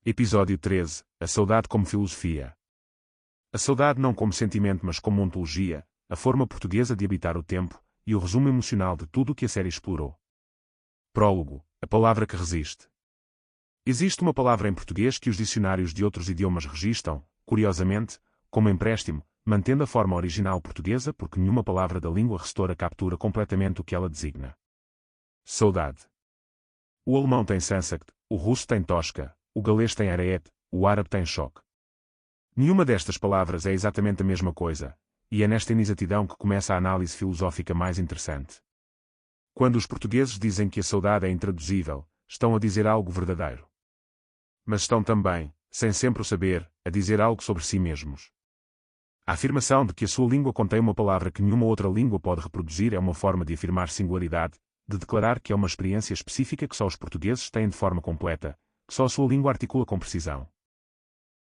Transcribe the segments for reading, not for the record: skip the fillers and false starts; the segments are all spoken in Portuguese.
Episódio 13. A saudade como filosofia. A saudade não como sentimento mas como ontologia, a forma portuguesa de habitar o tempo, e o resumo emocional de tudo o que a série explorou. Prólogo. A palavra que resiste. Existe uma palavra em português que os dicionários de outros idiomas registam, curiosamente, como empréstimo, mantendo a forma original portuguesa porque nenhuma palavra da língua restora captura completamente o que ela designa. Saudade. O alemão tem Sehnsucht, o russo tem Tosca, o galês tem Araet, o árabe tem choque. Nenhuma destas palavras é exatamente a mesma coisa, e é nesta inexatidão que começa a análise filosófica mais interessante. Quando os portugueses dizem que a saudade é intraduzível, estão a dizer algo verdadeiro. Mas estão também, sem sempre o saber, a dizer algo sobre si mesmos. A afirmação de que a sua língua contém uma palavra que nenhuma outra língua pode reproduzir é uma forma de afirmar singularidade, de declarar que é uma experiência específica que só os portugueses têm de forma completa, que só a sua língua articula com precisão.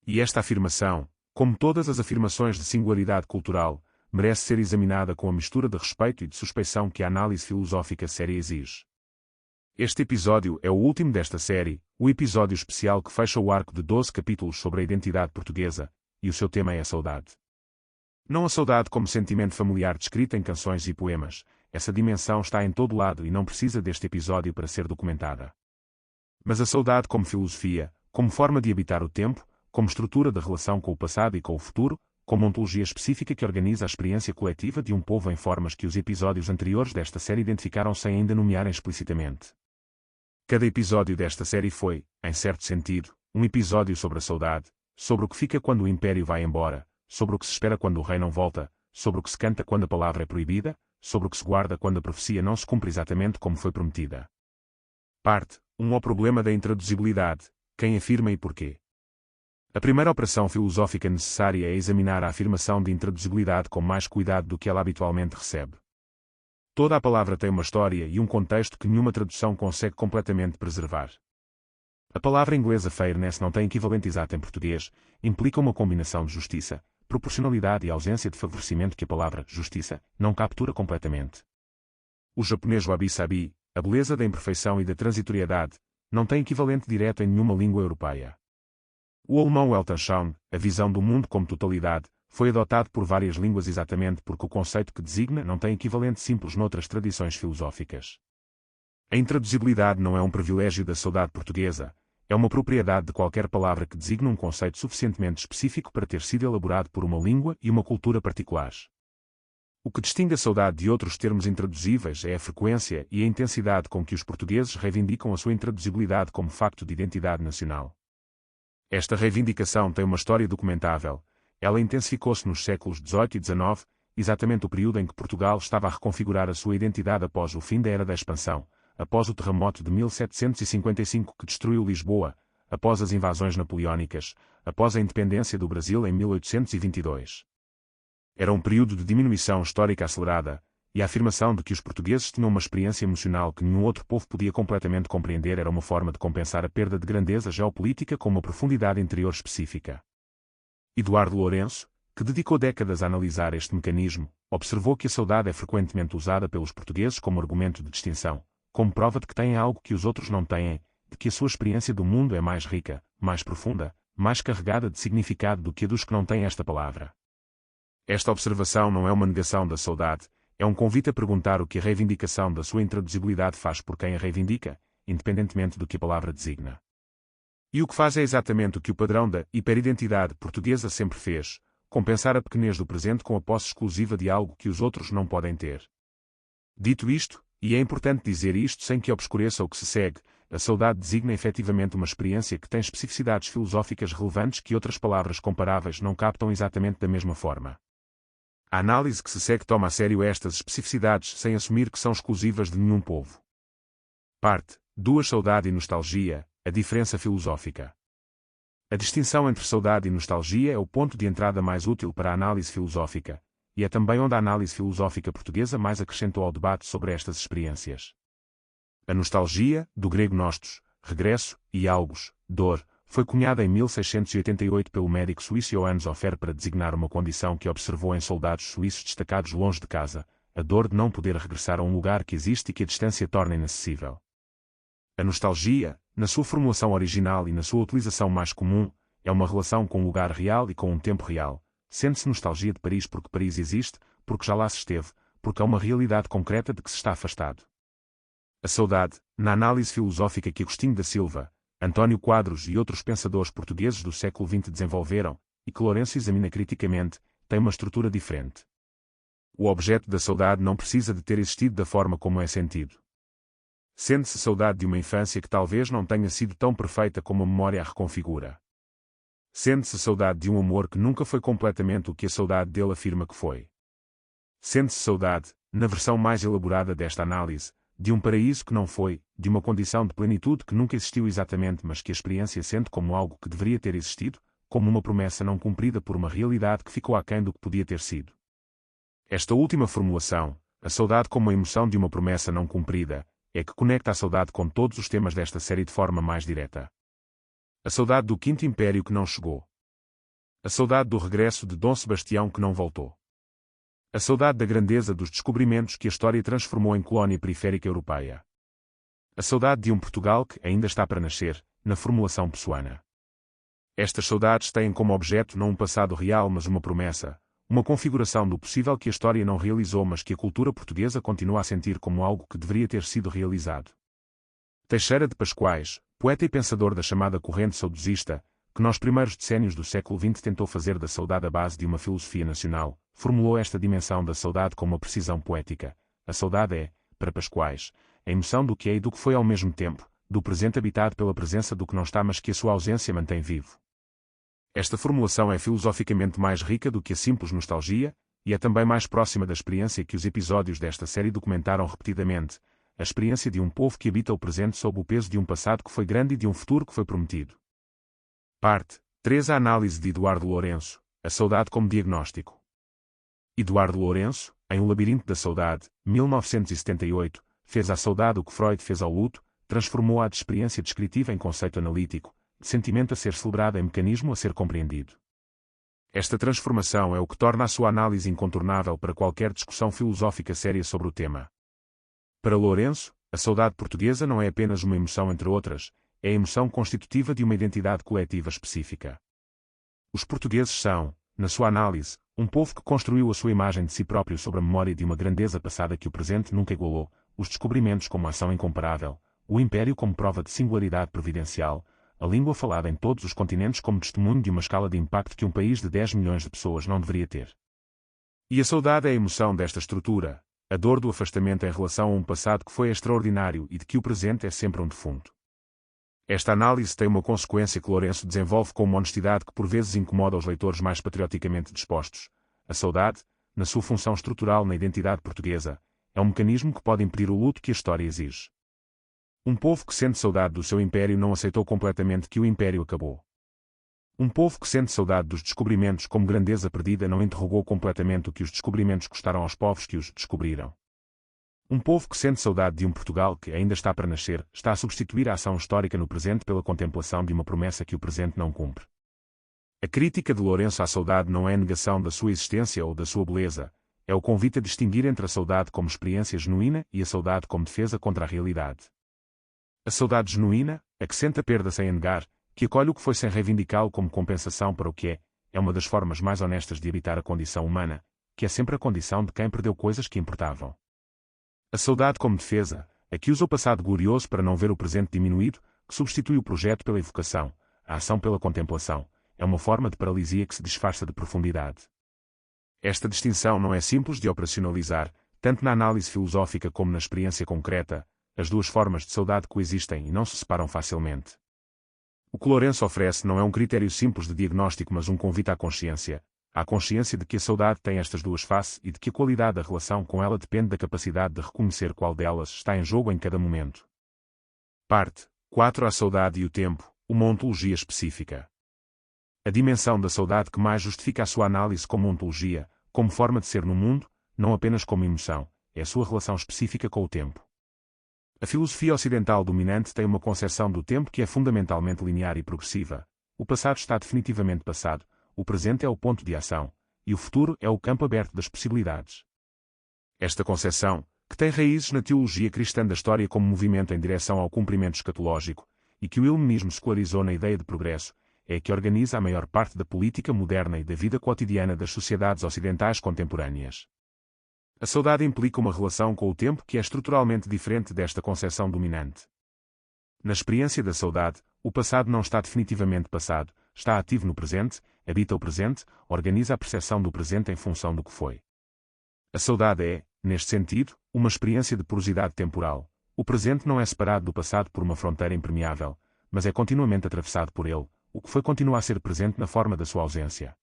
E esta afirmação, como todas as afirmações de singularidade cultural, merece ser examinada com a mistura de respeito e de suspeição que a análise filosófica séria exige. Este episódio é o último desta série, o episódio especial que fecha o arco de 12 capítulos sobre a identidade portuguesa, e o seu tema é a saudade. Não a saudade como sentimento familiar descrito em canções e poemas, essa dimensão está em todo lado e não precisa deste episódio para ser documentada. Mas a saudade como filosofia, como forma de habitar o tempo, como estrutura da relação com o passado e com o futuro, como ontologia específica que organiza a experiência coletiva de um povo em formas que os episódios anteriores desta série identificaram sem ainda nomearem explicitamente. Cada episódio desta série foi, em certo sentido, um episódio sobre a saudade, sobre o que fica quando o império vai embora, sobre o que se espera quando o rei não volta, sobre o que se canta quando a palavra é proibida, sobre o que se guarda quando a profecia não se cumpre exatamente como foi prometida. Parte 1. Ao problema da intraduzibilidade, quem afirma e porquê. A primeira operação filosófica necessária é examinar a afirmação de intraduzibilidade com mais cuidado do que ela habitualmente recebe. Toda a palavra tem uma história e um contexto que nenhuma tradução consegue completamente preservar. A palavra inglesa fairness não tem equivalente exato em português, implica uma combinação de justiça, proporcionalidade e ausência de favorecimento que a palavra justiça não captura completamente. O japonês wabi-sabi, a beleza da imperfeição e da transitoriedade, não tem equivalente direto em nenhuma língua europeia. O alemão Weltanschauung, a visão do mundo como totalidade, foi adotado por várias línguas exatamente porque o conceito que designa não tem equivalente simples noutras tradições filosóficas. A intraduzibilidade não é um privilégio da saudade portuguesa, é uma propriedade de qualquer palavra que designa um conceito suficientemente específico para ter sido elaborado por uma língua e uma cultura particulares. O que distingue a saudade de outros termos intraduzíveis é a frequência e a intensidade com que os portugueses reivindicam a sua intraduzibilidade como facto de identidade nacional. Esta reivindicação tem uma história documentável, ela intensificou-se nos séculos XVIII e XIX, exatamente o período em que Portugal estava a reconfigurar a sua identidade após o fim da Era da Expansão, após o terremoto de 1755 que destruiu Lisboa, após as invasões napoleónicas, após a independência do Brasil em 1822. Era um período de diminuição histórica acelerada, e a afirmação de que os portugueses tinham uma experiência emocional que nenhum outro povo podia completamente compreender era uma forma de compensar a perda de grandeza geopolítica com uma profundidade interior específica. Eduardo Lourenço, que dedicou décadas a analisar este mecanismo, observou que a saudade é frequentemente usada pelos portugueses como argumento de distinção, como prova de que têm algo que os outros não têm, de que a sua experiência do mundo é mais rica, mais profunda, mais carregada de significado do que a dos que não têm esta palavra. Esta observação não é uma negação da saudade, é um convite a perguntar o que a reivindicação da sua intraduzibilidade faz por quem a reivindica, independentemente do que a palavra designa. E o que faz é exatamente o que o padrão da hiperidentidade portuguesa sempre fez, compensar a pequenez do presente com a posse exclusiva de algo que os outros não podem ter. Dito isto, e é importante dizer isto sem que obscureça o que se segue, a saudade designa efetivamente uma experiência que tem especificidades filosóficas relevantes que outras palavras comparáveis não captam exatamente da mesma forma. A análise que se segue toma a sério estas especificidades sem assumir que são exclusivas de nenhum povo. Parte 2. Saudade e nostalgia, a diferença filosófica. A distinção entre saudade e nostalgia é o ponto de entrada mais útil para a análise filosófica, e é também onde a análise filosófica portuguesa mais acrescentou ao debate sobre estas experiências. A nostalgia, do grego nostos, regresso, e algos, dor, foi cunhada em 1688 pelo médico suíço Johannes Hofer para designar uma condição que observou em soldados suíços destacados longe de casa, a dor de não poder regressar a um lugar que existe e que a distância torna inacessível. A nostalgia, na sua formulação original e na sua utilização mais comum, é uma relação com um lugar real e com um tempo real. Sente-se nostalgia de Paris porque Paris existe, porque já lá se esteve, porque é uma realidade concreta de que se está afastado. A saudade, na análise filosófica que Agostinho da Silva, António Quadros e outros pensadores portugueses do século XX desenvolveram, e que Lourenço examina criticamente, tem uma estrutura diferente. O objeto da saudade não precisa de ter existido da forma como é sentido. Sente-se saudade de uma infância que talvez não tenha sido tão perfeita como a memória a reconfigura. Sente-se saudade de um amor que nunca foi completamente o que a saudade dele afirma que foi. Sente-se saudade, na versão mais elaborada desta análise, de um paraíso que não foi, de uma condição de plenitude que nunca existiu exatamente mas que a experiência sente como algo que deveria ter existido, como uma promessa não cumprida por uma realidade que ficou aquém do que podia ter sido. Esta última formulação, a saudade como a emoção de uma promessa não cumprida, é que conecta a saudade com todos os temas desta série de forma mais direta. A saudade do Quinto Império que não chegou. A saudade do regresso de Dom Sebastião que não voltou. A saudade da grandeza dos descobrimentos que a história transformou em colónia periférica europeia. A saudade de um Portugal que ainda está para nascer, na formulação pessoana. Estas saudades têm como objeto não um passado real mas uma promessa, uma configuração do possível que a história não realizou mas que a cultura portuguesa continua a sentir como algo que deveria ter sido realizado. Teixeira de Pascoais, poeta e pensador da chamada corrente saudosista, que nos primeiros decénios do século XX tentou fazer da saudade a base de uma filosofia nacional, formulou esta dimensão da saudade com uma precisão poética. A saudade é, para Pascoais, a emoção do que é e do que foi ao mesmo tempo, do presente habitado pela presença do que não está mas que a sua ausência mantém vivo. Esta formulação é filosoficamente mais rica do que a simples nostalgia, e é também mais próxima da experiência que os episódios desta série documentaram repetidamente, a experiência de um povo que habita o presente sob o peso de um passado que foi grande e de um futuro que foi prometido. Parte 3. A análise de Eduardo Lourenço, a saudade como diagnóstico. Eduardo Lourenço, em O Labirinto da Saudade, 1978, fez à saudade o que Freud fez ao luto, transformou-a de experiência descritiva em conceito analítico, de sentimento a ser celebrado em mecanismo a ser compreendido. Esta transformação é o que torna a sua análise incontornável para qualquer discussão filosófica séria sobre o tema. Para Lourenço, a saudade portuguesa não é apenas uma emoção entre outras, é a emoção constitutiva de uma identidade coletiva específica. Os portugueses são, na sua análise, um povo que construiu a sua imagem de si próprio sobre a memória de uma grandeza passada que o presente nunca igualou, os descobrimentos como ação incomparável, o império como prova de singularidade providencial, a língua falada em todos os continentes como testemunho de uma escala de impacto que um país de 10 milhões de pessoas não deveria ter. E a saudade é a emoção desta estrutura, a dor do afastamento em relação a um passado que foi extraordinário e de que o presente é sempre um defunto. Esta análise tem uma consequência que Lourenço desenvolve com uma honestidade que por vezes incomoda os leitores mais patrioticamente dispostos. A saudade, na sua função estrutural na identidade portuguesa, é um mecanismo que pode impedir o luto que a história exige. Um povo que sente saudade do seu império não aceitou completamente que o império acabou. Um povo que sente saudade dos descobrimentos como grandeza perdida não interrogou completamente o que os descobrimentos custaram aos povos que os descobriram. Um povo que sente saudade de um Portugal que ainda está para nascer, está a substituir a ação histórica no presente pela contemplação de uma promessa que o presente não cumpre. A crítica de Lourenço à saudade não é a negação da sua existência ou da sua beleza, é o convite a distinguir entre a saudade como experiência genuína e a saudade como defesa contra a realidade. A saudade genuína, a que sente a perda sem a negar, que acolhe o que foi sem reivindicá-lo como compensação para o que é uma das formas mais honestas de habitar a condição humana, que é sempre a condição de quem perdeu coisas que importavam. A saudade como defesa, a que usa o passado glorioso para não ver o presente diminuído, que substitui o projeto pela evocação, a ação pela contemplação, é uma forma de paralisia que se disfarça de profundidade. Esta distinção não é simples de operacionalizar, tanto na análise filosófica como na experiência concreta, as duas formas de saudade coexistem e não se separam facilmente. O que Lourenço oferece não é um critério simples de diagnóstico mas um convite à consciência de que a saudade tem estas duas faces e de que a qualidade da relação com ela depende da capacidade de reconhecer qual delas está em jogo em cada momento. Parte 4. A saudade e o tempo, uma ontologia específica. A dimensão da saudade que mais justifica a sua análise como ontologia, como forma de ser no mundo, não apenas como emoção, é a sua relação específica com o tempo. A filosofia ocidental dominante tem uma concepção do tempo que é fundamentalmente linear e progressiva. O passado está definitivamente passado, o presente é o ponto de ação, e o futuro é o campo aberto das possibilidades. Esta concepção, que tem raízes na teologia cristã da história como movimento em direção ao cumprimento escatológico, e que o iluminismo secularizou na ideia de progresso, é a que organiza a maior parte da política moderna e da vida cotidiana das sociedades ocidentais contemporâneas. A saudade implica uma relação com o tempo que é estruturalmente diferente desta concepção dominante. Na experiência da saudade, o passado não está definitivamente passado, está ativo no presente, habita o presente, organiza a percepção do presente em função do que foi. A saudade é, neste sentido, uma experiência de porosidade temporal. O presente não é separado do passado por uma fronteira impermeável, mas é continuamente atravessado por ele, o que foi continua a ser presente na forma da sua ausência.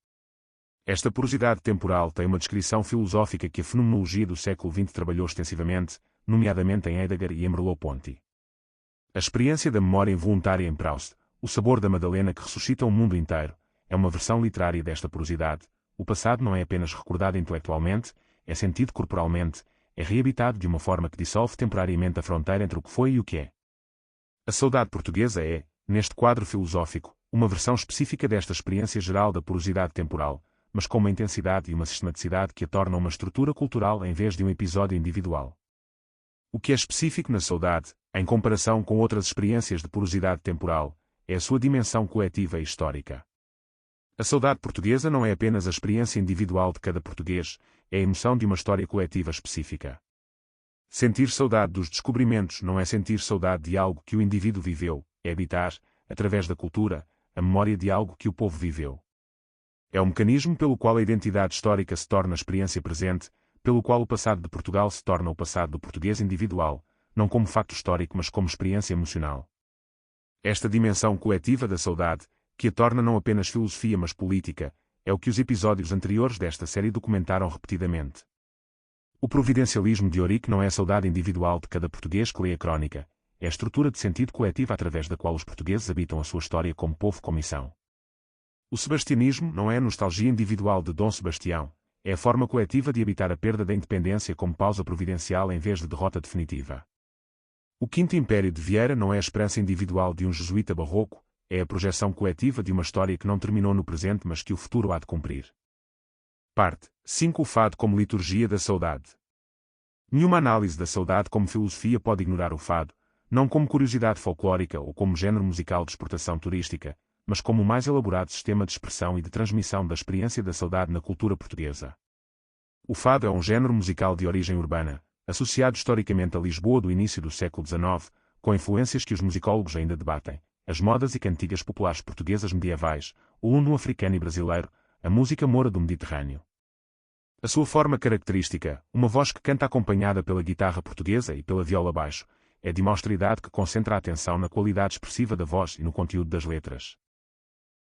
Esta porosidade temporal tem uma descrição filosófica que a fenomenologia do século XX trabalhou extensivamente, nomeadamente em Heidegger e em Merleau-Ponty. A experiência da memória involuntária em Proust, o sabor da Madalena que ressuscita o mundo inteiro, é uma versão literária desta porosidade. O passado não é apenas recordado intelectualmente, é sentido corporalmente, é reabitado de uma forma que dissolve temporariamente a fronteira entre o que foi e o que é. A saudade portuguesa é, neste quadro filosófico, uma versão específica desta experiência geral da porosidade temporal, mas com uma intensidade e uma sistematicidade que a tornam uma estrutura cultural em vez de um episódio individual. O que é específico na saudade, em comparação com outras experiências de porosidade temporal, é a sua dimensão coletiva e histórica. A saudade portuguesa não é apenas a experiência individual de cada português, é a emoção de uma história coletiva específica. Sentir saudade dos descobrimentos não é sentir saudade de algo que o indivíduo viveu, é habitar, através da cultura, a memória de algo que o povo viveu. É o mecanismo pelo qual a identidade histórica se torna a experiência presente, pelo qual o passado de Portugal se torna o passado do português individual, não como facto histórico mas como experiência emocional. Esta dimensão coletiva da saudade, que a torna não apenas filosofia mas política, é o que os episódios anteriores desta série documentaram repetidamente. O providencialismo de Eurico não é a saudade individual de cada português que lê a crónica, é a estrutura de sentido coletivo através da qual os portugueses habitam a sua história como povo com missão. O sebastianismo não é a nostalgia individual de Dom Sebastião, é a forma coletiva de habitar a perda da independência como pausa providencial em vez de derrota definitiva. O Quinto Império de Vieira não é a esperança individual de um jesuíta barroco, é a projeção coletiva de uma história que não terminou no presente mas que o futuro há de cumprir. Parte 5. O fado como liturgia da saudade. Nenhuma análise da saudade como filosofia pode ignorar o fado, não como curiosidade folclórica ou como género musical de exportação turística, mas como o mais elaborado sistema de expressão e de transmissão da experiência da saudade na cultura portuguesa. O fado é um género musical de origem urbana, associado historicamente a Lisboa do início do século XIX, com influências que os musicólogos ainda debatem, as modas e cantigas populares portuguesas medievais, o lundo africano e brasileiro, a música moura do Mediterrâneo. A sua forma característica, uma voz que canta acompanhada pela guitarra portuguesa e pela viola baixo, é de uma austeridade que concentra a atenção na qualidade expressiva da voz e no conteúdo das letras.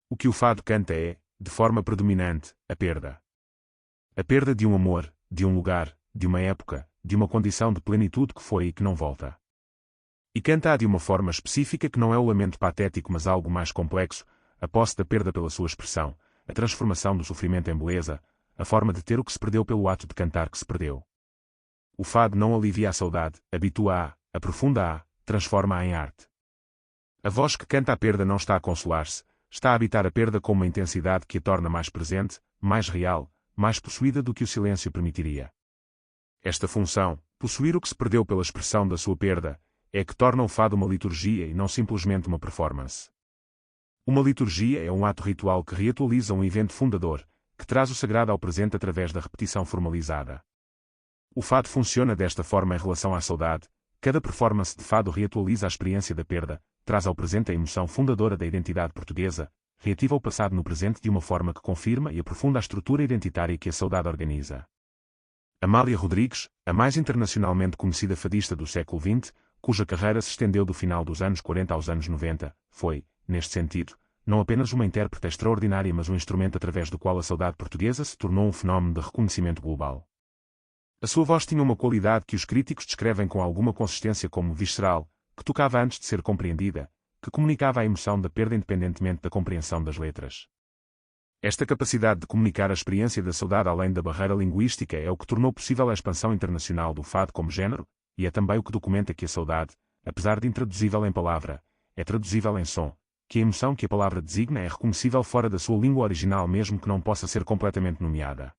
O que o fado canta é, de forma predominante, a perda. A perda de um amor, de um lugar, de uma época, de uma condição de plenitude que foi e que não volta. E canta-a de uma forma específica que não é o lamento patético mas algo mais complexo, a posse da perda pela sua expressão, a transformação do sofrimento em beleza, a forma de ter o que se perdeu pelo ato de cantar que se perdeu. O fado não alivia a saudade, habitua-a, aprofunda-a, transforma-a em arte. A voz que canta a perda não está a consolar-se, está a habitar a perda com uma intensidade que a torna mais presente, mais real, mais possuída do que o silêncio permitiria. Esta função, possuir o que se perdeu pela expressão da sua perda, é que torna o fado uma liturgia e não simplesmente uma performance. Uma liturgia é um ato ritual que reatualiza um evento fundador, que traz o sagrado ao presente através da repetição formalizada. O fado funciona desta forma em relação à saudade, cada performance de fado reatualiza a experiência da perda, traz ao presente a emoção fundadora da identidade portuguesa, reativa o passado no presente de uma forma que confirma e aprofunda a estrutura identitária que a saudade organiza. Amália Rodrigues, a mais internacionalmente conhecida fadista do século XX, cuja carreira se estendeu do final dos anos 40 aos anos 90, foi, neste sentido, não apenas uma intérprete extraordinária mas um instrumento através do qual a saudade portuguesa se tornou um fenómeno de reconhecimento global. A sua voz tinha uma qualidade que os críticos descrevem com alguma consistência como visceral, que tocava antes de ser compreendida, que comunicava a emoção da perda independentemente da compreensão das letras. Esta capacidade de comunicar a experiência da saudade além da barreira linguística é o que tornou possível a expansão internacional do fado como género, e é também o que documenta que a saudade, apesar de intraduzível em palavra, é traduzível em som, que a emoção que a palavra designa é reconhecível fora da sua língua original mesmo que não possa ser completamente nomeada.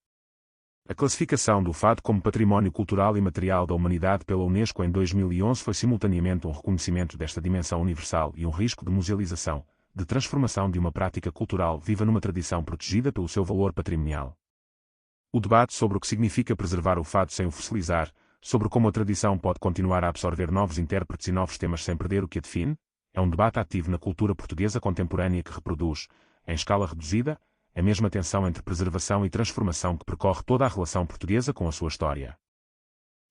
A classificação do fado como património cultural e material da humanidade pela Unesco em 2011 foi simultaneamente um reconhecimento desta dimensão universal e um risco de musealização, de transformação de uma prática cultural viva numa tradição protegida pelo seu valor patrimonial. O debate sobre o que significa preservar o fado sem o fossilizar, sobre como a tradição pode continuar a absorver novos intérpretes e novos temas sem perder o que a define, é um debate ativo na cultura portuguesa contemporânea que reproduz, em escala reduzida, a mesma tensão entre preservação e transformação que percorre toda a relação portuguesa com a sua história.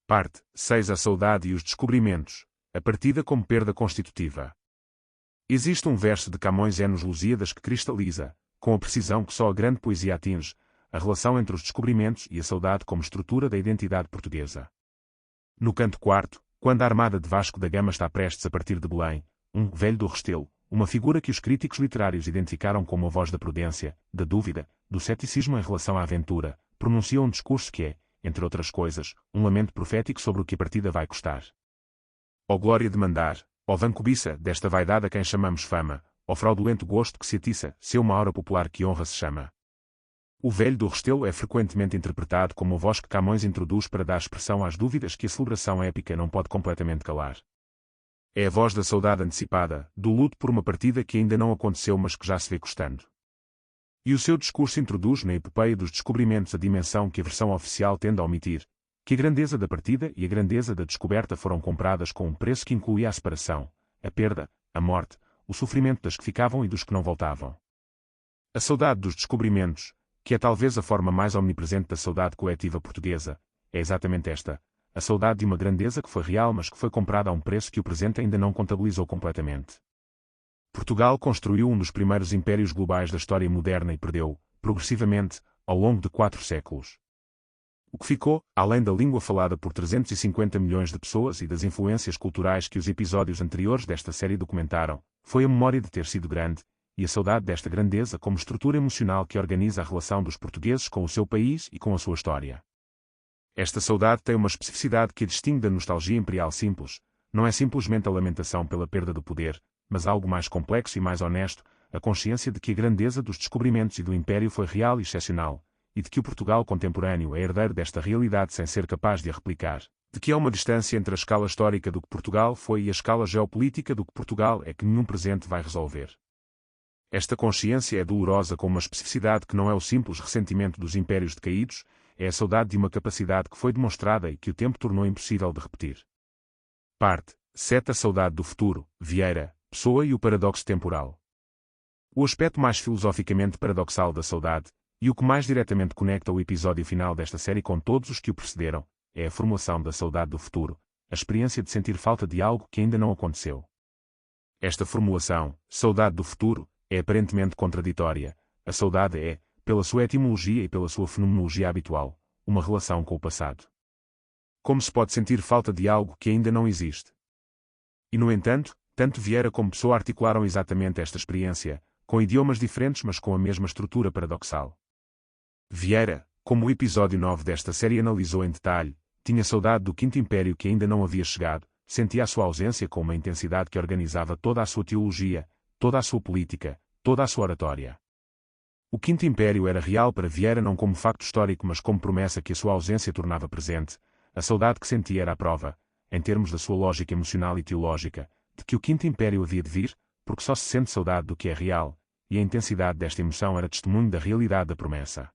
Parte 6. A saudade e os descobrimentos, a partida como perda constitutiva. Existe um verso de Camões Enos Lusíadas que cristaliza, com a precisão que só a grande poesia atinge, a relação entre os descobrimentos e a saudade como estrutura da identidade portuguesa. No canto quarto, quando a armada de Vasco da Gama está prestes a partir de Belém, um velho do Restelo, uma figura que os críticos literários identificaram como a voz da prudência, da dúvida, do ceticismo em relação à aventura, pronuncia um discurso que é, entre outras coisas, um lamento profético sobre o que a partida vai custar. Ó glória de mandar, ó vã cobiça desta vaidade a quem chamamos fama, ó fraudulento gosto que se atiça, se uma aura popular que honra se chama. O velho do Restelo é frequentemente interpretado como a voz que Camões introduz para dar expressão às dúvidas que a celebração épica não pode completamente calar. É a voz da saudade antecipada, do luto por uma partida que ainda não aconteceu mas que já se vê custando. E o seu discurso introduz na epopeia dos descobrimentos a dimensão que a versão oficial tende a omitir, que a grandeza da partida e a grandeza da descoberta foram compradas com um preço que incluía a separação, a perda, a morte, o sofrimento das que ficavam e dos que não voltavam. A saudade dos descobrimentos, que é talvez a forma mais omnipresente da saudade coletiva portuguesa, é exatamente esta, a saudade de uma grandeza que foi real mas que foi comprada a um preço que o presente ainda não contabilizou completamente. Portugal construiu um dos primeiros impérios globais da história moderna e perdeu, progressivamente, ao longo de 4 séculos. O que ficou, além da língua falada por 350 milhões de pessoas e das influências culturais que os episódios anteriores desta série documentaram, foi a memória de ter sido grande, e a saudade desta grandeza como estrutura emocional que organiza a relação dos portugueses com o seu país e com a sua história. Esta saudade tem uma especificidade que a distingue da nostalgia imperial simples, não é simplesmente a lamentação pela perda do poder, mas algo mais complexo e mais honesto, a consciência de que a grandeza dos descobrimentos e do império foi real e excepcional, e de que o Portugal contemporâneo é herdeiro desta realidade sem ser capaz de a replicar, de que há uma distância entre a escala histórica do que Portugal foi e a escala geopolítica do que Portugal é que nenhum presente vai resolver. Esta consciência é dolorosa com uma especificidade que não é o simples ressentimento dos impérios decaídos, é a saudade de uma capacidade que foi demonstrada e que o tempo tornou impossível de repetir. Parte 7. A saudade do futuro, Vieira, Pessoa e o paradoxo temporal. O aspecto mais filosoficamente paradoxal da saudade, e o que mais diretamente conecta o episódio final desta série com todos os que o precederam, é a formulação da saudade do futuro, a experiência de sentir falta de algo que ainda não aconteceu. Esta formulação, saudade do futuro, é aparentemente contraditória. A saudade é, pela sua etimologia e pela sua fenomenologia habitual, uma relação com o passado. Como se pode sentir falta de algo que ainda não existe? E no entanto, tanto Vieira como Pessoa articularam exatamente esta experiência, com idiomas diferentes mas com a mesma estrutura paradoxal. Vieira, como o episódio 9 desta série analisou em detalhe, tinha saudade do Quinto Império que ainda não havia chegado, sentia a sua ausência com uma intensidade que organizava toda a sua teologia, toda a sua política, toda a sua oratória. O Quinto Império era real para Vieira não como facto histórico mas como promessa que a sua ausência tornava presente, a saudade que sentia era a prova, em termos da sua lógica emocional e teológica, de que o Quinto Império havia de vir, porque só se sente saudade do que é real, e a intensidade desta emoção era testemunho da realidade da promessa.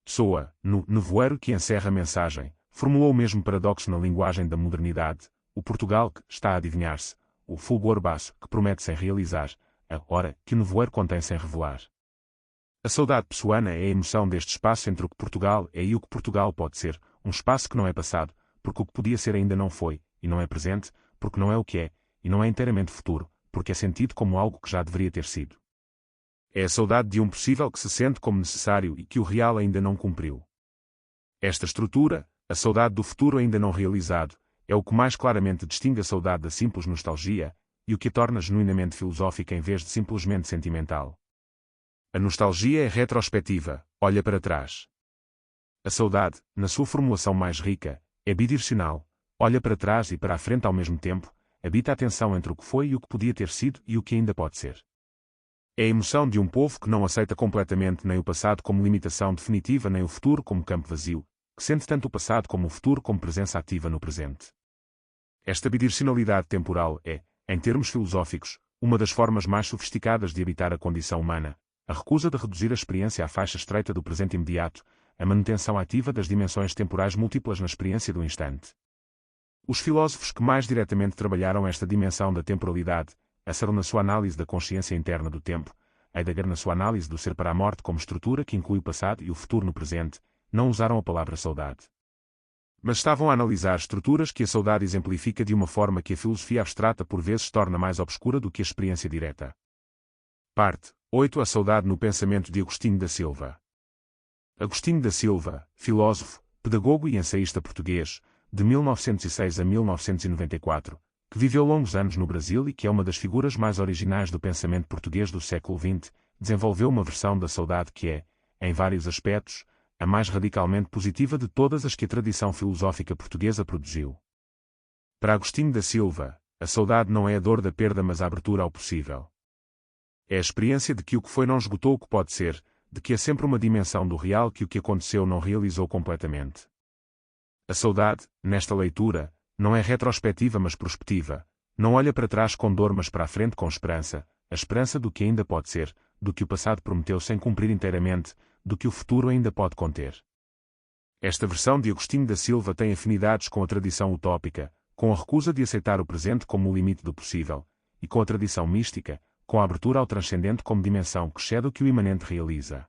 Pessoa, no nevoeiro que encerra a mensagem, formulou o mesmo paradoxo na linguagem da modernidade, o Portugal que está a adivinhar-se, o fulgor baço que promete sem realizar, a hora que o nevoeiro contém sem revelar. A saudade pessoana é a emoção deste espaço entre o que Portugal é e o que Portugal pode ser, um espaço que não é passado, porque o que podia ser ainda não foi, e não é presente, porque não é o que é, e não é inteiramente futuro, porque é sentido como algo que já deveria ter sido. É a saudade de um possível que se sente como necessário e que o real ainda não cumpriu. Esta estrutura, a saudade do futuro ainda não realizado, é o que mais claramente distingue a saudade da simples nostalgia, e o que a torna genuinamente filosófica em vez de simplesmente sentimental. A nostalgia é retrospectiva, olha para trás. A saudade, na sua formulação mais rica, é bidirecional, olha para trás e para a frente ao mesmo tempo, habita a tensão entre o que foi e o que podia ter sido e o que ainda pode ser. É a emoção de um povo que não aceita completamente nem o passado como limitação definitiva nem o futuro como campo vazio, que sente tanto o passado como o futuro como presença ativa no presente. Esta bidirecionalidade temporal é, em termos filosóficos, uma das formas mais sofisticadas de habitar a condição humana, a recusa de reduzir a experiência à faixa estreita do presente imediato, a manutenção ativa das dimensões temporais múltiplas na experiência do instante. Os filósofos que mais diretamente trabalharam esta dimensão da temporalidade, Husserl na sua análise da consciência interna do tempo, Heidegger na sua análise do ser para a morte como estrutura que inclui o passado e o futuro no presente, não usaram a palavra saudade. Mas estavam a analisar estruturas que a saudade exemplifica de uma forma que a filosofia abstrata por vezes torna mais obscura do que a experiência direta. Parte 8. A saudade no pensamento de Agostinho da Silva. Agostinho da Silva, filósofo, pedagogo e ensaísta português, de 1906 a 1994, que viveu longos anos no Brasil e que é uma das figuras mais originais do pensamento português do século XX, desenvolveu uma versão da saudade que é, em vários aspectos, a mais radicalmente positiva de todas as que a tradição filosófica portuguesa produziu. Para Agostinho da Silva, a saudade não é a dor da perda mas a abertura ao possível. É a experiência de que o que foi não esgotou o que pode ser, de que é sempre uma dimensão do real que o que aconteceu não realizou completamente. A saudade, nesta leitura, não é retrospectiva mas prospectiva, não olha para trás com dor mas para a frente com esperança, a esperança do que ainda pode ser, do que o passado prometeu sem cumprir inteiramente, do que o futuro ainda pode conter. Esta versão de Agostinho da Silva tem afinidades com a tradição utópica, com a recusa de aceitar o presente como o limite do possível, e com a tradição mística, com a abertura ao transcendente como dimensão que excede o que o imanente realiza.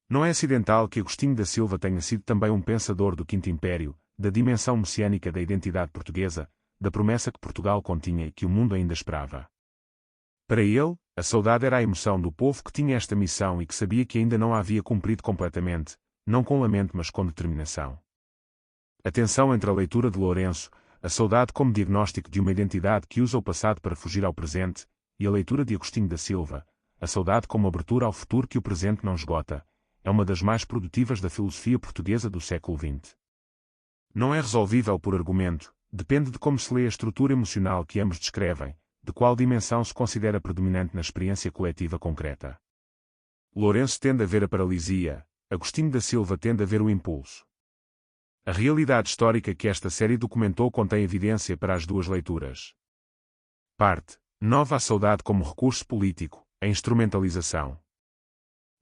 Não é acidental que Agostinho da Silva tenha sido também um pensador do Quinto Império, da dimensão messiânica da identidade portuguesa, da promessa que Portugal continha e que o mundo ainda esperava. Para ele, a saudade era a emoção do povo que tinha esta missão e que sabia que ainda não a havia cumprido completamente, não com lamento mas com determinação. A tensão entre a leitura de Lourenço, a saudade como diagnóstico de uma identidade que usa o passado para fugir ao presente, e a leitura de Agostinho da Silva, a saudade como abertura ao futuro que o presente não esgota, é uma das mais produtivas da filosofia portuguesa do século XX. Não é resolvível por argumento, depende de como se lê a estrutura emocional que ambos descrevem, de qual dimensão se considera predominante na experiência coletiva concreta. Lourenço tende a ver a paralisia, Agostinho da Silva tende a ver o impulso. A realidade histórica que esta série documentou contém evidência para as duas leituras. Parte 9. A saudade como recurso político, a instrumentalização.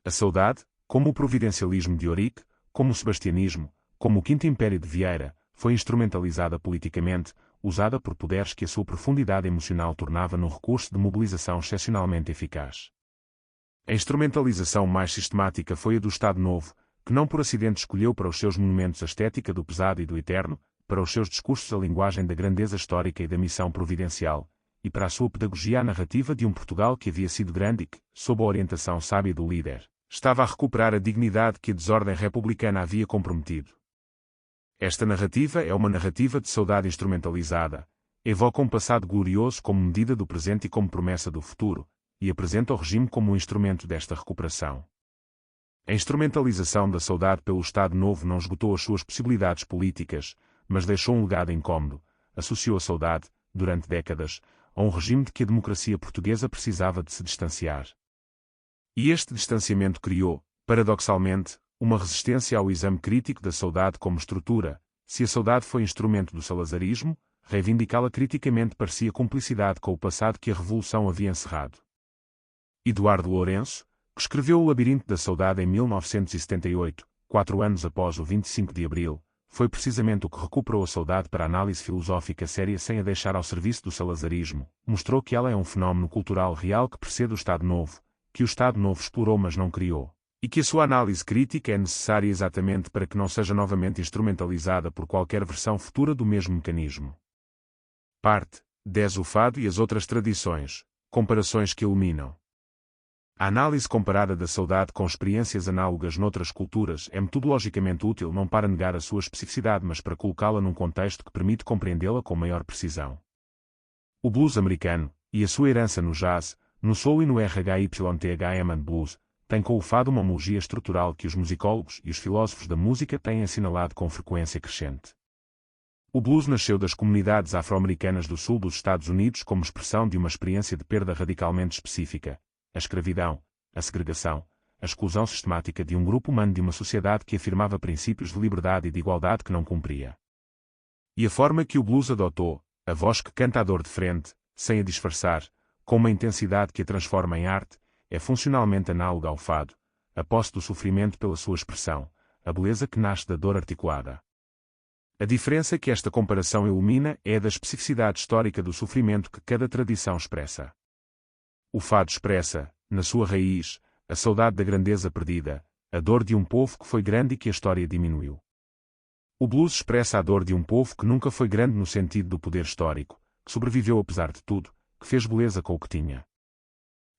A saudade, como o providencialismo de Eurique, como o sebastianismo, como o Quinto Império de Vieira, foi instrumentalizada politicamente, usada por poderes que a sua profundidade emocional tornava num recurso de mobilização excepcionalmente eficaz. A instrumentalização mais sistemática foi a do Estado Novo, que não por acidente escolheu para os seus monumentos a estética do pesado e do eterno, para os seus discursos a linguagem da grandeza histórica e da missão providencial, e para a sua pedagogia a narrativa de um Portugal que havia sido grande e que, sob a orientação sábia do líder, estava a recuperar a dignidade que a desordem republicana havia comprometido. Esta narrativa é uma narrativa de saudade instrumentalizada, evoca um passado glorioso como medida do presente e como promessa do futuro, e apresenta o regime como um instrumento desta recuperação. A instrumentalização da saudade pelo Estado Novo não esgotou as suas possibilidades políticas, mas deixou um legado incómodo, associou a saudade, durante décadas, a um regime de que a democracia portuguesa precisava de se distanciar. E este distanciamento criou, paradoxalmente, uma resistência ao exame crítico da saudade como estrutura. Se a saudade foi instrumento do salazarismo, reivindicá-la criticamente parecia cumplicidade com o passado que a Revolução havia encerrado. Eduardo Lourenço, que escreveu O Labirinto da Saudade em 1978, 4 anos após o 25 de Abril, foi precisamente o que recuperou a saudade para análise filosófica séria sem a deixar ao serviço do salazarismo, mostrou que ela é um fenómeno cultural real que precede o Estado Novo, que o Estado Novo explorou mas não criou, e que a sua análise crítica é necessária exatamente para que não seja novamente instrumentalizada por qualquer versão futura do mesmo mecanismo. Parte 10. O fado e as outras tradições, comparações que iluminam. A análise comparada da saudade com experiências análogas noutras culturas é metodologicamente útil não para negar a sua especificidade mas para colocá-la num contexto que permite compreendê-la com maior precisão. O blues americano, e a sua herança no jazz, no soul e no RHYTHM blues, tem com o fado uma homologia estrutural que os musicólogos e os filósofos da música têm assinalado com frequência crescente. O blues nasceu das comunidades afro-americanas do sul dos Estados Unidos como expressão de uma experiência de perda radicalmente específica, a escravidão, a segregação, a exclusão sistemática de um grupo humano de uma sociedade que afirmava princípios de liberdade e de igualdade que não cumpria. E a forma que o blues adotou, a voz que canta a dor de frente, sem a disfarçar, com uma intensidade que a transforma em arte, é funcionalmente análoga ao fado, a posse do sofrimento pela sua expressão, a beleza que nasce da dor articulada. A diferença que esta comparação ilumina é a da especificidade histórica do sofrimento que cada tradição expressa. O fado expressa, na sua raiz, a saudade da grandeza perdida, a dor de um povo que foi grande e que a história diminuiu. O blues expressa a dor de um povo que nunca foi grande no sentido do poder histórico, que sobreviveu apesar de tudo, que fez beleza com o que tinha.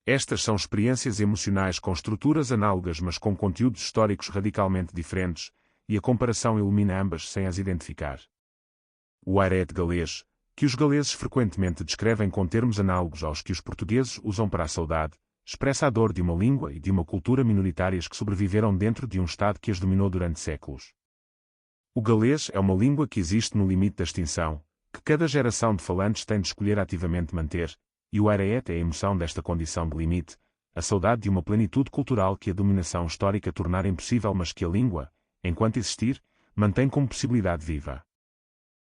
Estas são experiências emocionais com estruturas análogas mas com conteúdos históricos radicalmente diferentes, e a comparação ilumina ambas sem as identificar. O airete galês, que os galeses frequentemente descrevem com termos análogos aos que os portugueses usam para a saudade, expressa a dor de uma língua e de uma cultura minoritárias que sobreviveram dentro de um Estado que as dominou durante séculos. O galês é uma língua que existe no limite da extinção, que cada geração de falantes tem de escolher ativamente manter, e o airete é a emoção desta condição de limite, a saudade de uma plenitude cultural que a dominação histórica tornara impossível mas que a língua, enquanto existir, mantém como possibilidade viva.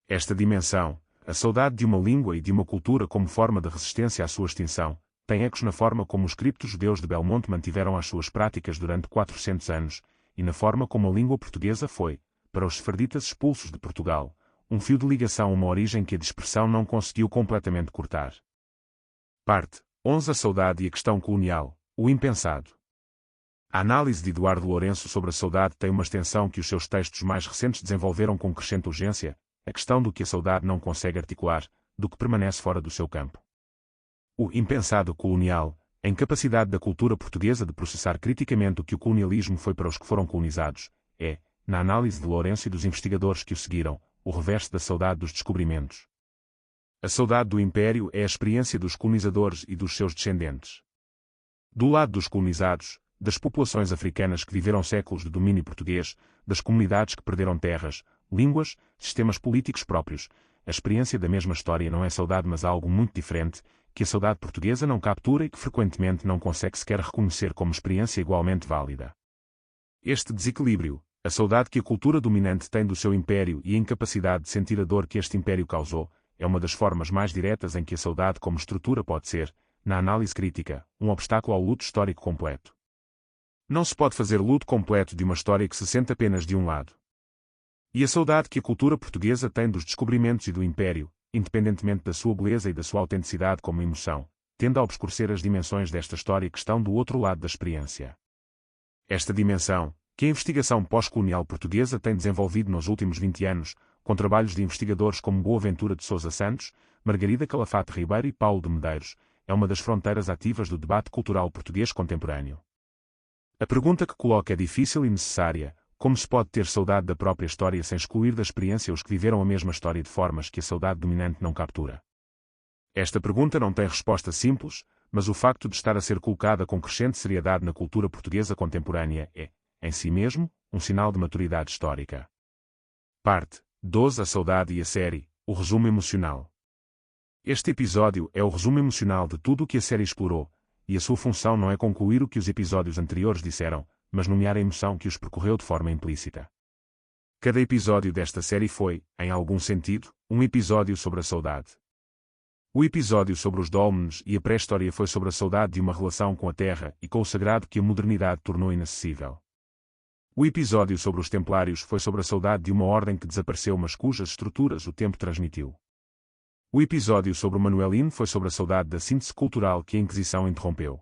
Esta dimensão, a saudade de uma língua e de uma cultura como forma de resistência à sua extinção, tem ecos na forma como os cripto-judeus de Belmonte mantiveram as suas práticas durante 400 anos, e na forma como a língua portuguesa foi, para os sefarditas expulsos de Portugal, um fio de ligação a uma origem que a dispersão não conseguiu completamente cortar. Parte 11. A saudade e a questão colonial, o impensado. A análise de Eduardo Lourenço sobre a saudade tem uma extensão que os seus textos mais recentes desenvolveram com crescente urgência, a questão do que a saudade não consegue articular, do que permanece fora do seu campo. O impensado colonial, a incapacidade da cultura portuguesa de processar criticamente o que o colonialismo foi para os que foram colonizados, é, na análise de Lourenço e dos investigadores que o seguiram, o reverso da saudade dos descobrimentos. A saudade do império é a experiência dos colonizadores e dos seus descendentes. Do lado dos colonizados, das populações africanas que viveram séculos de domínio português, das comunidades que perderam terras, línguas, sistemas políticos próprios, a experiência da mesma história não é saudade mas algo muito diferente, que a saudade portuguesa não captura e que frequentemente não consegue sequer reconhecer como experiência igualmente válida. Este desequilíbrio, a saudade que a cultura dominante tem do seu império e a incapacidade de sentir a dor que este império causou, é uma das formas mais diretas em que a saudade como estrutura pode ser, na análise crítica, um obstáculo ao luto histórico completo. Não se pode fazer luto completo de uma história que se sente apenas de um lado. E a saudade que a cultura portuguesa tem dos descobrimentos e do império, independentemente da sua beleza e da sua autenticidade como emoção, tende a obscurecer as dimensões desta história que estão do outro lado da experiência. Esta dimensão, que a investigação pós-colonial portuguesa tem desenvolvido nos últimos 20 anos, com trabalhos de investigadores como Boaventura de Sousa Santos, Margarida Calafate Ribeiro e Paulo de Medeiros, é uma das fronteiras ativas do debate cultural português contemporâneo. A pergunta que coloca é difícil e necessária: como se pode ter saudade da própria história sem excluir da experiência os que viveram a mesma história de formas que a saudade dominante não captura? Esta pergunta não tem resposta simples, mas o facto de estar a ser colocada com crescente seriedade na cultura portuguesa contemporânea é, em si mesmo, um sinal de maturidade histórica. Parte 12. A saudade e a série, o resumo emocional. Este episódio é o resumo emocional de tudo o que a série explorou, e a sua função não é concluir o que os episódios anteriores disseram, mas nomear a emoção que os percorreu de forma implícita. Cada episódio desta série foi, em algum sentido, um episódio sobre a saudade. O episódio sobre os dólmenes e a pré-história foi sobre a saudade de uma relação com a terra e com o sagrado que a modernidade tornou inacessível. O episódio sobre os templários foi sobre a saudade de uma ordem que desapareceu mas cujas estruturas o tempo transmitiu. O episódio sobre o Manuelino foi sobre a saudade da síntese cultural que a Inquisição interrompeu.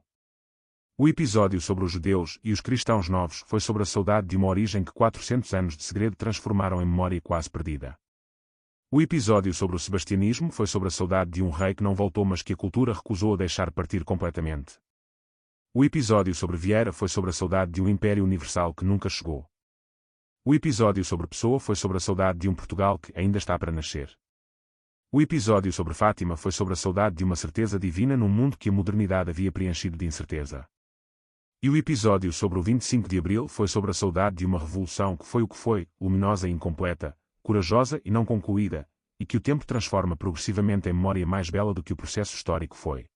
O episódio sobre os judeus e os cristãos novos foi sobre a saudade de uma origem que 400 anos de segredo transformaram em memória quase perdida. O episódio sobre o sebastianismo foi sobre a saudade de um rei que não voltou mas que a cultura recusou a deixar partir completamente. O episódio sobre Vieira foi sobre a saudade de um império universal que nunca chegou. O episódio sobre Pessoa foi sobre a saudade de um Portugal que ainda está para nascer. O episódio sobre Fátima foi sobre a saudade de uma certeza divina num mundo que a modernidade havia preenchido de incerteza. E o episódio sobre o 25 de Abril foi sobre a saudade de uma revolução que foi, luminosa e incompleta, corajosa e não concluída, e que o tempo transforma progressivamente em memória mais bela do que o processo histórico foi.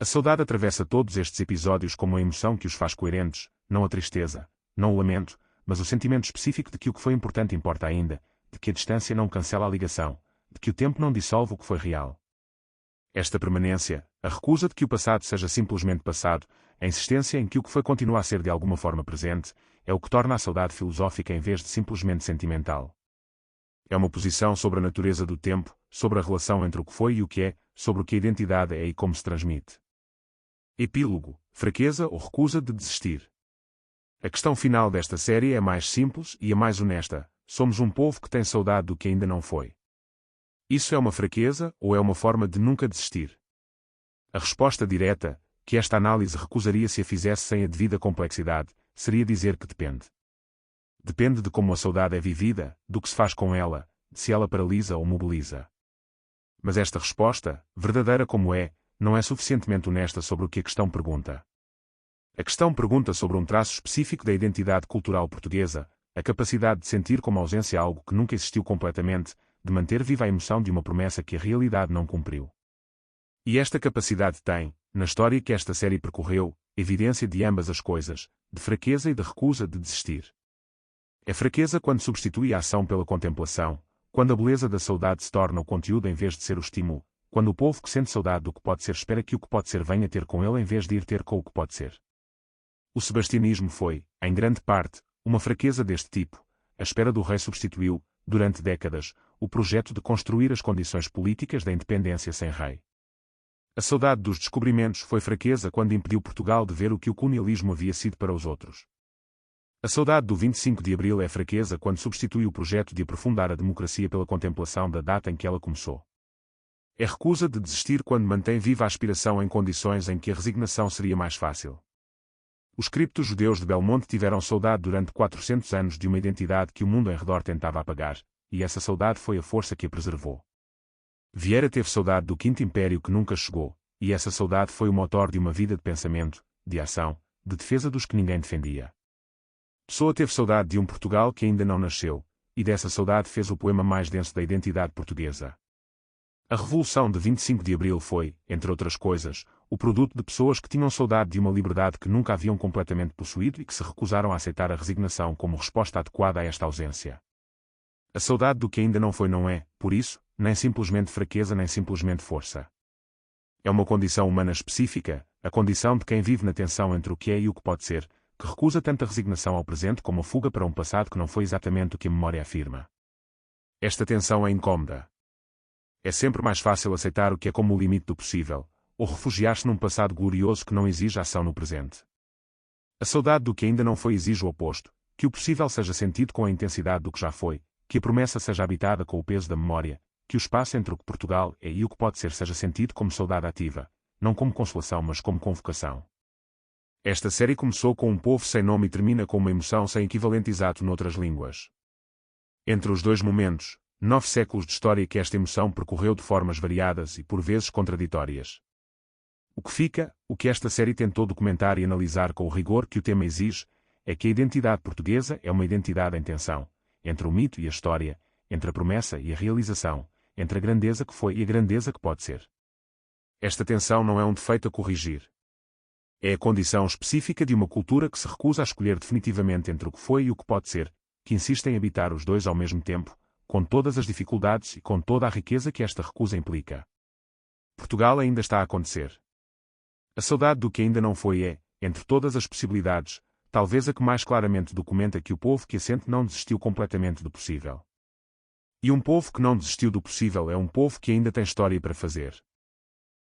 A saudade atravessa todos estes episódios como a emoção que os faz coerentes, não a tristeza, não o lamento, mas o sentimento específico de que o que foi importante importa ainda, de que a distância não cancela a ligação, de que o tempo não dissolve o que foi real. Esta permanência, a recusa de que o passado seja simplesmente passado, a insistência em que o que foi continua a ser de alguma forma presente, é o que torna a saudade filosófica em vez de simplesmente sentimental. É uma posição sobre a natureza do tempo, sobre a relação entre o que foi e o que é, sobre o que a identidade é e como se transmite. Epílogo: fraqueza ou recusa de desistir. A questão final desta série é a mais simples e a mais honesta: somos um povo que tem saudade do que ainda não foi. Isso é uma fraqueza ou é uma forma de nunca desistir? A resposta direta, que esta análise recusaria se a fizesse sem a devida complexidade, seria dizer que depende. Depende de como a saudade é vivida, do que se faz com ela, de se ela paralisa ou mobiliza. Mas esta resposta, verdadeira como é, não é suficientemente honesta sobre o que a questão pergunta. A questão pergunta sobre um traço específico da identidade cultural portuguesa, a capacidade de sentir como ausência algo que nunca existiu completamente, de manter viva a emoção de uma promessa que a realidade não cumpriu. E esta capacidade tem, na história que esta série percorreu, evidência de ambas as coisas, de fraqueza e de recusa de desistir. É fraqueza quando substitui a ação pela contemplação, quando a beleza da saudade se torna o conteúdo em vez de ser o estímulo, quando o povo que sente saudade do que pode ser espera que o que pode ser venha ter com ele em vez de ir ter com o que pode ser. O sebastianismo foi, em grande parte, uma fraqueza deste tipo. A espera do rei substituiu, durante décadas, o projeto de construir as condições políticas da independência sem rei. A saudade dos descobrimentos foi fraqueza quando impediu Portugal de ver o que o colonialismo havia sido para os outros. A saudade do 25 de Abril é fraqueza quando substitui o projeto de aprofundar a democracia pela contemplação da data em que ela começou. É recusa de desistir quando mantém viva a aspiração em condições em que a resignação seria mais fácil. Os cripto-judeus de Belmonte tiveram saudade durante 400 anos de uma identidade que o mundo em redor tentava apagar, e essa saudade foi a força que a preservou. Vieira teve saudade do Quinto Império que nunca chegou, e essa saudade foi o motor de uma vida de pensamento, de ação, de defesa dos que ninguém defendia. Pessoa teve saudade de um Portugal que ainda não nasceu, e dessa saudade fez o poema mais denso da identidade portuguesa. A Revolução de 25 de Abril foi, entre outras coisas, o produto de pessoas que tinham saudade de uma liberdade que nunca haviam completamente possuído e que se recusaram a aceitar a resignação como resposta adequada a esta ausência. A saudade do que ainda não foi não é, por isso, nem simplesmente fraqueza nem simplesmente força. É uma condição humana específica, a condição de quem vive na tensão entre o que é e o que pode ser, que recusa tanta resignação ao presente como a fuga para um passado que não foi exatamente o que a memória afirma. Esta tensão é incômoda. É sempre mais fácil aceitar o que é como o limite do possível, ou refugiar-se num passado glorioso que não exige ação no presente. A saudade do que ainda não foi exige o oposto, que o possível seja sentido com a intensidade do que já foi, que a promessa seja habitada com o peso da memória, que o espaço entre o que Portugal é e o que pode ser seja sentido como saudade ativa, não como consolação mas como convocação. Esta série começou com um povo sem nome e termina com uma emoção sem equivalente exato noutras línguas. Entre os dois momentos, 9 séculos de história que esta emoção percorreu de formas variadas e por vezes contraditórias. O que fica, o que esta série tentou documentar e analisar com o rigor que o tema exige, é que a identidade portuguesa é uma identidade em tensão, entre o mito e a história, entre a promessa e a realização, entre a grandeza que foi e a grandeza que pode ser. Esta tensão não é um defeito a corrigir. É a condição específica de uma cultura que se recusa a escolher definitivamente entre o que foi e o que pode ser, que insiste em habitar os dois ao mesmo tempo, com todas as dificuldades e com toda a riqueza que esta recusa implica. Portugal ainda está a acontecer. A saudade do que ainda não foi é, entre todas as possibilidades, talvez a que mais claramente documenta que o povo que assente não desistiu completamente do possível. E um povo que não desistiu do possível é um povo que ainda tem história para fazer.